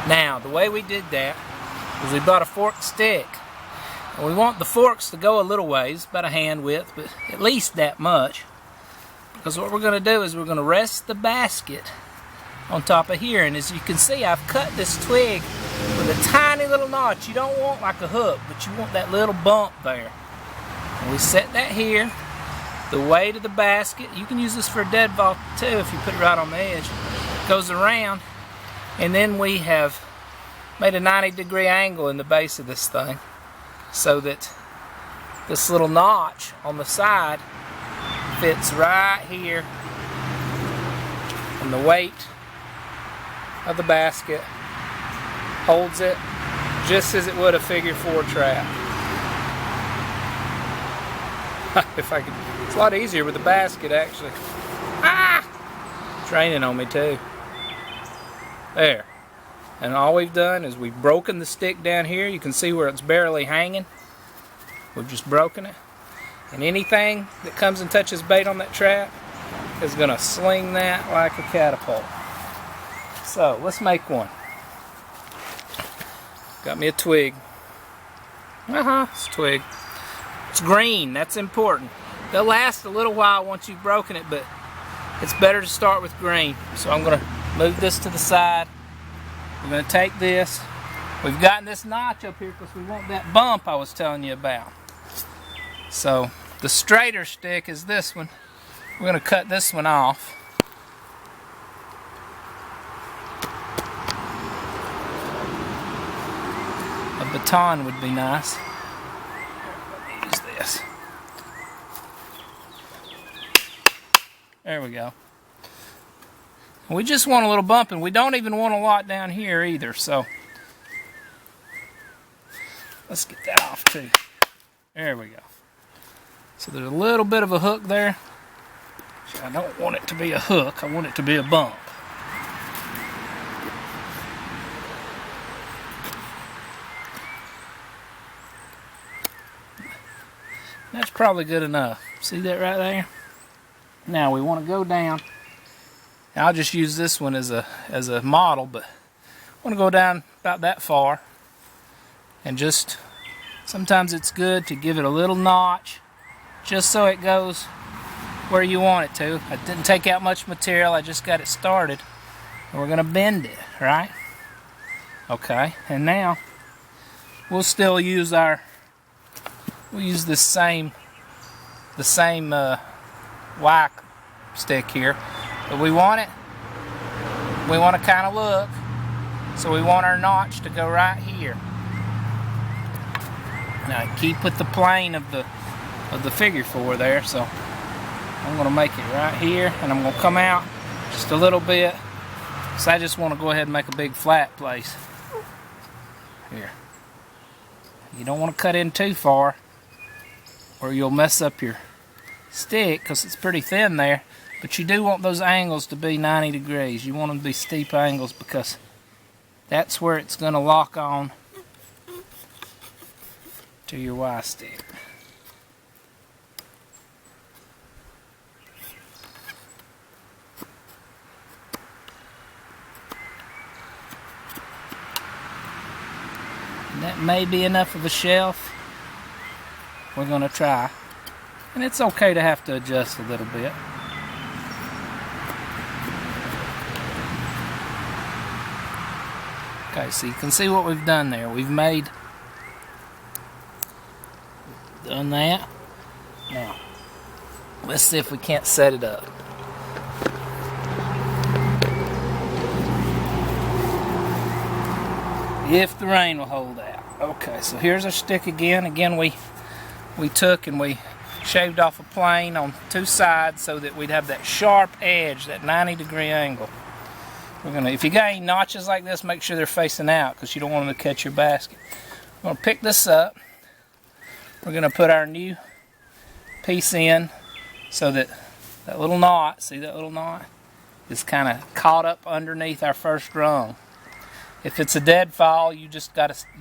Now, the way we did that was we bought a forked stick. And we want the forks to go a little ways, about a hand width, but at least that much. Because what we're going to do is we're going to rest the basket on top of here. And as you can see, I've cut this twig with a tiny little notch. You don't want like a hook, but you want that little bump there. And we set that here. The weight of the basket, you can use this for a deadfall too if you put it right on the edge. Goes around, and then we have made a 90-degree angle in the base of this thing so that this little notch on the side fits right here, and the weight of the basket holds it just as it would a figure 4 trap. If I could, it's a lot easier with the basket actually. Training on me too. There. And all we've done is we've broken the stick down here. You can see where it's barely hanging. We've just broken it. And anything that comes and touches bait on that trap is going to sling that like a catapult. So, let's make one. Got me a twig. It's a twig. It's green, that's important. They'll last a little while once you've broken it, but it's better to start with green. So I'm going to move this to the side. We're going to take this. We've gotten this notch up here because we want that bump I was telling you about. So the straighter stick is this one. We're going to cut this one off. A baton would be nice. Use this. There we go. We just want a little bump, and we don't even want a lot down here either, so let's get that off too. There we go. So there's a little bit of a hook there. I don't want it to be a hook, I want it to be a bump. That's probably good enough. See that right there? Now we want to go down. I'll just use this one as a model, but I want to go down about that far, and just sometimes it's good to give it a little notch just so it goes where you want it to. I didn't take out much material, I just got it started, and we're going to bend it, right? Okay, and now we'll still use the same Y stick here. But we want to kind of look, so we want our notch to go right here. Now keep with the plane of the figure 4 there, so I'm going to make it right here, and I'm going to come out just a little bit, because I just want to go ahead and make a big flat place. Here. You don't want to cut in too far, or you'll mess up your stick, because it's pretty thin there. But you do want those angles to be 90 degrees. You want them to be steep angles, because that's where it's going to lock on to your Y stick. And that may be enough of a shelf. We're going to try. And it's okay to have to adjust a little bit. Okay, so you can see what we've done there. We've done that. Now, let's see if we can't set it up. If the rain will hold out. Okay, so here's our stick again. Again, we took and we shaved off a plane on 2 sides so that we'd have that sharp edge, that 90-degree angle. If you got any notches like this, make sure they're facing out, because you don't want them to catch your basket. We're going to pick this up. We're going to put our new piece in so that that little knot, see that little knot, is kind of caught up underneath our first rung. If it's a deadfall, you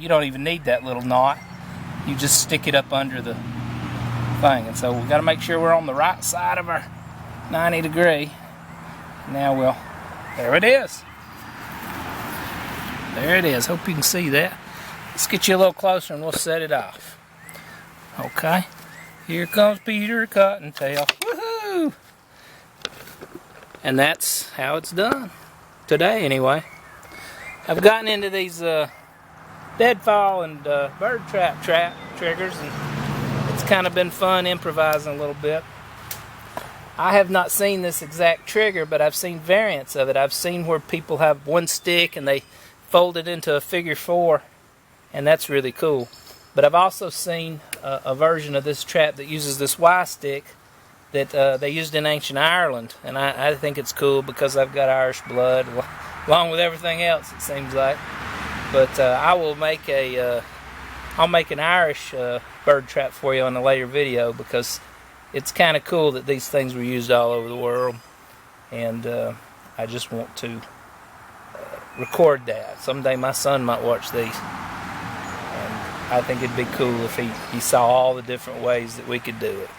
don't even need that little knot. You just stick it up under the thing. And so we've got to make sure we're on the right side of our 90 degree. Now there it is. There it is. Hope you can see that. Let's get you a little closer and we'll set it off. Okay. Here comes Peter Cottontail. Woohoo! And that's how it's done. Today, anyway. I've gotten into these deadfall and bird trap triggers, and it's kind of been fun improvising a little bit. I have not seen this exact trigger, but I've seen variants of it. I've seen where people have one stick and they fold it into a figure 4, and that's really cool. But I've also seen a version of this trap that uses this Y stick that they used in ancient Ireland, and I think it's cool because I've got Irish blood along with everything else, it seems like. But I will make I'll make an Irish bird trap for you on a later video, because it's kind of cool that these things were used all over the world, and I just want to record that. Someday my son might watch these, and I think it'd be cool if he saw all the different ways that we could do it.